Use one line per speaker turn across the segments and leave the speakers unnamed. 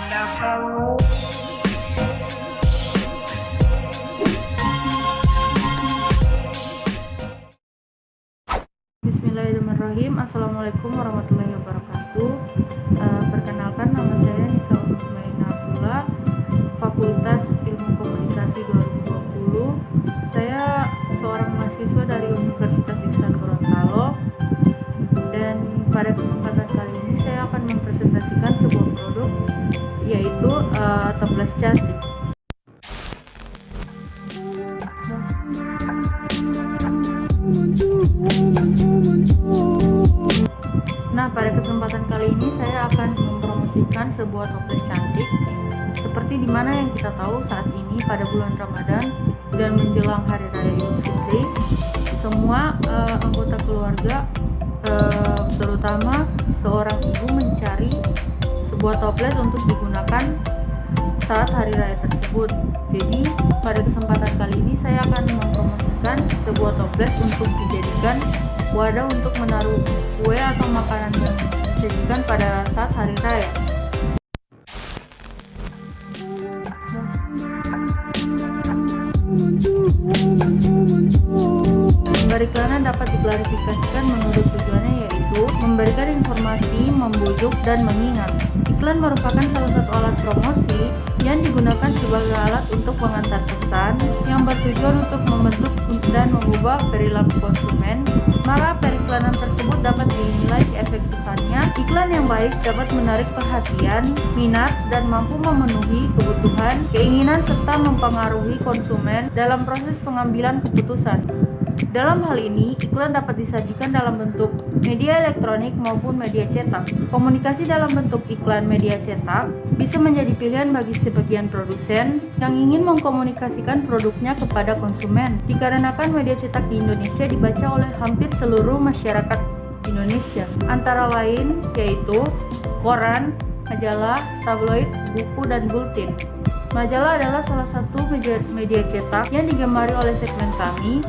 Bismillahirrahmanirrahim. Assalamualaikum warahmatullahi wabarakatuh. Perkenalkan, nama saya Nisa Umaina Abdullah, Fakultas Ilmu Komunikasi 2020. Saya seorang mahasiswa dari Universitas Ihsan Gorontalo, dan pada kesempatan kali ini saya akan mempresentasikan sebuah produk, yaitu toples cantik. Nah, pada kesempatan kali ini saya akan mempromosikan sebuah toples cantik. Seperti dimana yang kita tahu saat ini pada bulan Ramadan dan menjelang Hari Raya Idul Fitri, semua anggota keluarga, terutama seorang ibu, mencari sebuah toples untuk digunakan saat hari raya tersebut. Jadi pada kesempatan kali ini saya akan mempromosikan sebuah toples untuk dijadikan wadah untuk menaruh kue atau makanan yang disajikan pada saat hari raya. Periklanan dapat diklarifikasikan menurut tujuannya, yaitu memberikan informasi, membujuk, dan mengingat. Iklan merupakan salah satu alat promosi yang digunakan sebagai alat untuk mengantar pesan yang bertujuan untuk membentuk dan mengubah perilaku konsumen. Maka periklanan tersebut dapat dinilai efektifannya. Iklan yang baik dapat menarik perhatian, minat, dan mampu memenuhi kebutuhan, keinginan, serta mempengaruhi konsumen dalam proses pengambilan keputusan. Dalam hal ini, iklan dapat disajikan dalam bentuk media elektronik maupun media cetak. Komunikasi dalam bentuk iklan media cetak bisa menjadi pilihan bagi sebagian produsen yang ingin mengkomunikasikan produknya kepada konsumen, dikarenakan media cetak di Indonesia dibaca oleh hampir seluruh masyarakat Indonesia, antara lain yaitu koran, majalah, tabloid, buku, dan bulletin. Majalah adalah salah satu media cetak yang digemari oleh segmen kami,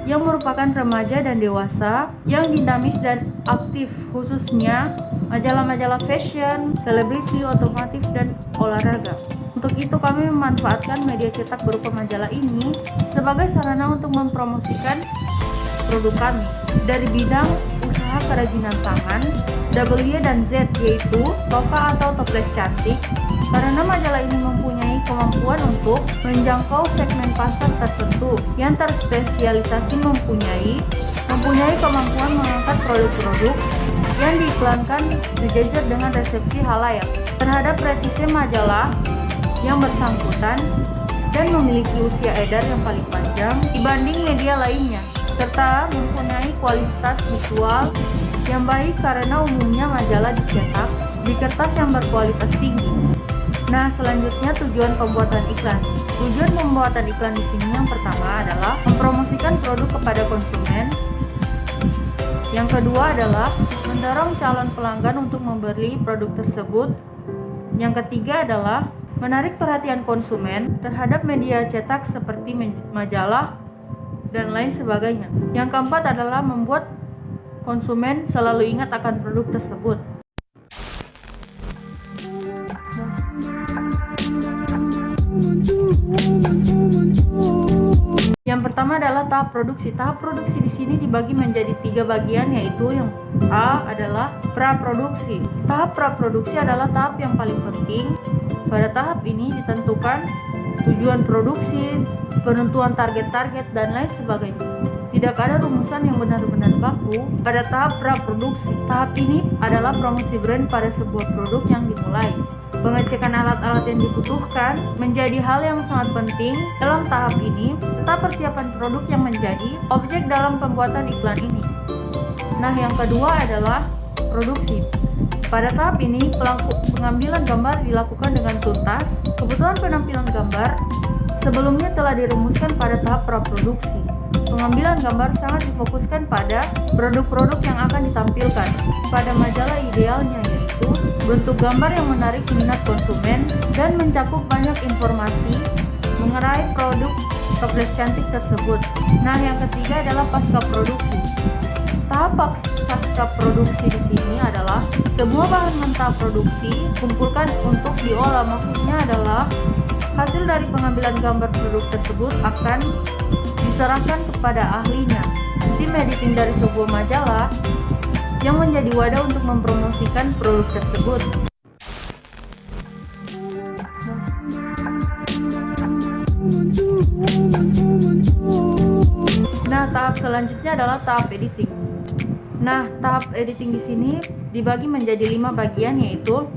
yang merupakan remaja dan dewasa yang dinamis dan aktif, khususnya majalah-majalah fashion, selebriti, otomotif, dan olahraga. Untuk itu kami memanfaatkan media cetak berupa majalah ini sebagai sarana untuk mempromosikan produk kami dari bidang usaha kerajinan tangan W dan Z, yaitu toka atau toples cantik, karena majalah ini mempunyai kemampuan untuk menjangkau segmen pasar tertentu yang terspesialisasi, mempunyai kemampuan mengangkat produk-produk yang diiklankan sejajar dengan resepsi halayak terhadap revisi majalah yang bersangkutan dan memiliki usia edar yang paling panjang dibanding media lainnya, serta mempunyai kualitas visual yang baik karena umumnya majalah dicetak di kertas yang berkualitas tinggi. Nah, selanjutnya tujuan pembuatan iklan. Tujuan pembuatan iklan di sini yang pertama adalah mempromosikan produk kepada konsumen. Yang kedua adalah mendorong calon pelanggan untuk membeli produk tersebut. Yang ketiga adalah menarik perhatian konsumen terhadap media cetak seperti majalah dan lain sebagainya. Yang keempat adalah membuat konsumen selalu ingat akan produk tersebut. Yang pertama adalah tahap produksi. Tahap produksi di sini dibagi menjadi 3 bagian, yaitu yang A adalah praproduksi. Tahap praproduksi adalah tahap yang paling penting. Pada tahap ini ditentukan tujuan produksi, penentuan target-target, dan lain sebagainya. Tidak ada rumusan yang benar-benar baku pada tahap praproduksi. Tahap ini adalah promosi brand pada sebuah produk yang dimulai. Pengecekan alat-alat yang dibutuhkan menjadi hal yang sangat penting dalam tahap ini, serta persiapan produk yang menjadi objek dalam pembuatan iklan ini. Nah, yang kedua adalah produksi. Pada tahap ini, pengambilan gambar dilakukan dengan tuntas. Kebutuhan penampilan gambar sebelumnya telah dirumuskan pada tahap praproduksi. Pengambilan gambar sangat difokuskan pada produk-produk yang akan ditampilkan. Pada majalah idealnya yaitu bentuk gambar yang menarik minat konsumen dan mencakup banyak informasi mengenai produk toples cantik tersebut. Nah, yang ketiga adalah pasca produksi. Tahap pasca produksi di sini adalah semua bahan mentah produksi kumpulkan untuk diolah. Maksudnya adalah hasil dari pengambilan gambar produk tersebut akan diserahkan kepada ahlinya. Tim editing dari sebuah majalah yang menjadi wadah untuk mempromosikan produk tersebut. Nah, tahap selanjutnya adalah tahap editing. Nah, tahap editing di sini dibagi menjadi 5 bagian, yaitu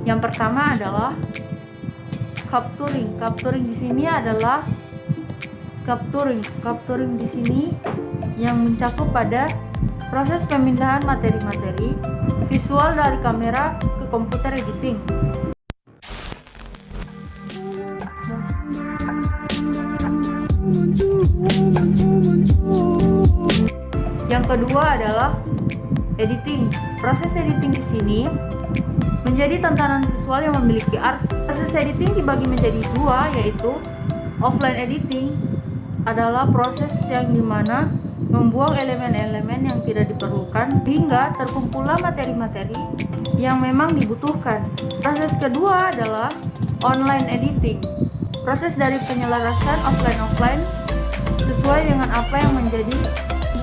yang pertama adalah capturing. Capturing di sini adalah capturing di sini yang mencakup pada proses pemindahan materi-materi visual dari kamera ke komputer editing. Yang kedua adalah editing. Proses editing di sini menjadi tatanan visual yang memiliki art. Proses editing dibagi menjadi 2, yaitu offline editing adalah proses yang dimana membuang elemen-elemen yang tidak diperlukan hingga terkumpullah materi-materi yang memang dibutuhkan. Proses kedua adalah online editing. Proses dari penyelarasan offline sesuai dengan apa yang menjadi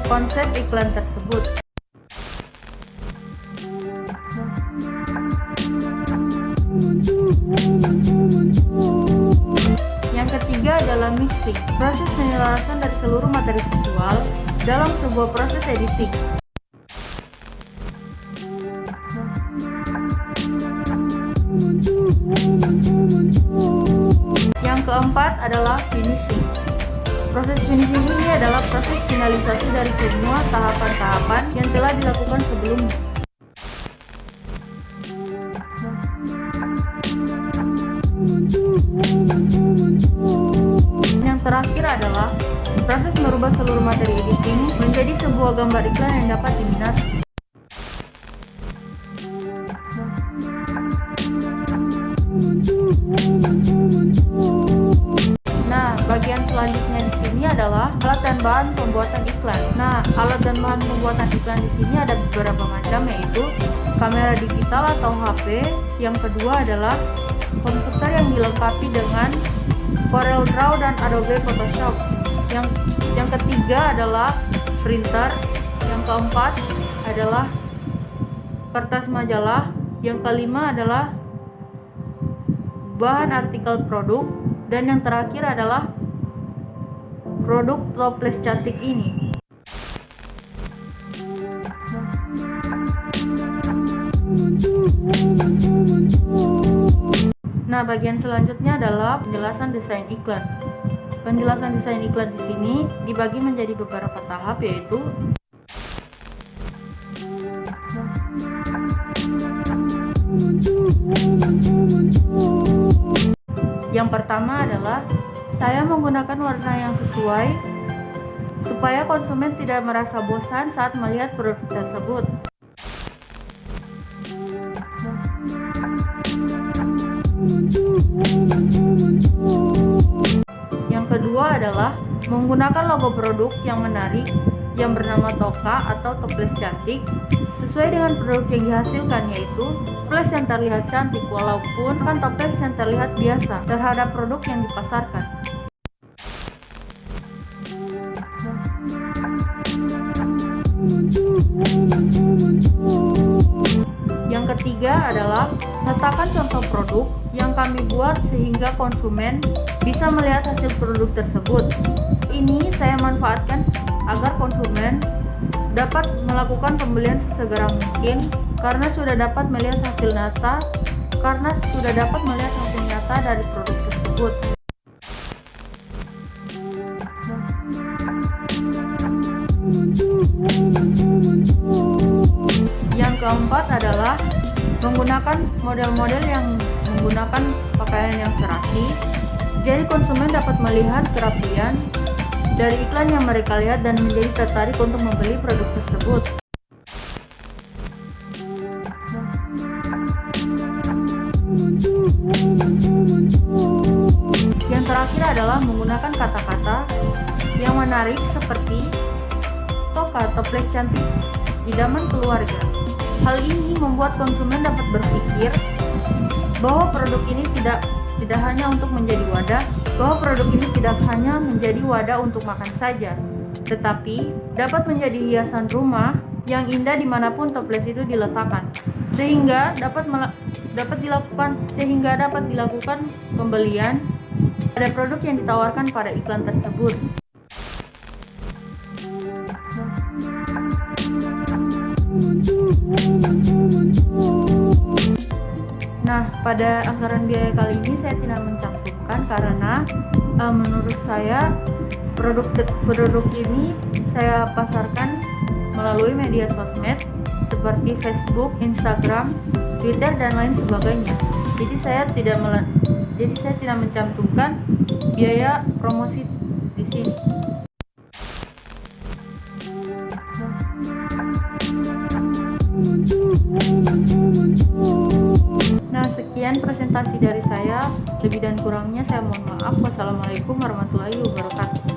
konsep iklan tersebut. Yang ketiga adalah mixing. Proses penyelarasan dari seluruh materi visual dalam sebuah proses editing. Yang keempat adalah finishing. Proses finishing ini adalah proses finalisasi dari semua tahapan-tahapan yang telah dilakukan sebelumnya. Yang terakhir adalah proses merubah seluruh materi editing menjadi sebuah gambar iklan yang dapat diminati. Nah, bagian selanjutnya di sini adalah alat dan bahan pembuatan iklan. Nah, alat dan bahan pembuatan iklan di sini ada beberapa macam, yaitu kamera digital atau HP. Yang kedua adalah komputer yang dilengkapi dengan CorelDRAW dan Adobe Photoshop. Yang ketiga adalah printer. Yang keempat adalah kertas majalah. Yang kelima adalah bahan artikel produk. Dan yang terakhir adalah produk toples cantik ini. Nah, bagian selanjutnya adalah penjelasan desain iklan. Penjelasan desain iklan di sini dibagi menjadi beberapa tahap, yaitu yang pertama adalah saya menggunakan warna yang sesuai supaya konsumen tidak merasa bosan saat melihat produk tersebut. Yang kedua adalah menggunakan logo produk yang menarik yang bernama toka atau toples cantik sesuai dengan produk yang dihasilkan, yaitu toples yang terlihat cantik walaupun kan toples yang terlihat biasa terhadap produk yang dipasarkan. Yang ketiga adalah letakkan contoh produk yang kami buat sehingga konsumen bisa melihat hasil produk tersebut. Ini saya manfaatkan agar konsumen dapat melakukan pembelian sesegera mungkin karena sudah dapat melihat hasil nyata dari produk tersebut. Yang keempat adalah menggunakan model-model yang menggunakan pakaian yang serasi, jadi konsumen dapat melihat kerapian dari iklan yang mereka lihat dan menjadi tertarik untuk membeli produk tersebut. terakhir adalah menggunakan kata-kata yang menarik seperti toka toples cantik idaman keluarga. Hal ini membuat konsumen dapat berpikir bahwa produk ini tidak hanya untuk menjadi wadah, untuk makan saja, tetapi dapat menjadi hiasan rumah yang indah dimanapun toples itu diletakkan, sehingga dapat dilakukan pembelian pada produk yang ditawarkan pada iklan tersebut. Nah, pada anggaran biaya kali ini saya tidak mencantumkan karena menurut saya produk ini saya pasarkan melalui media sosmed seperti Facebook, Instagram, Twitter, dan lain sebagainya. Jadi saya tidak mencantumkan biaya promosi di sini. Nah, sekian presentasi dari saya. Lebih dan kurangnya saya mohon maaf. Wassalamualaikum warahmatullahi wabarakatuh.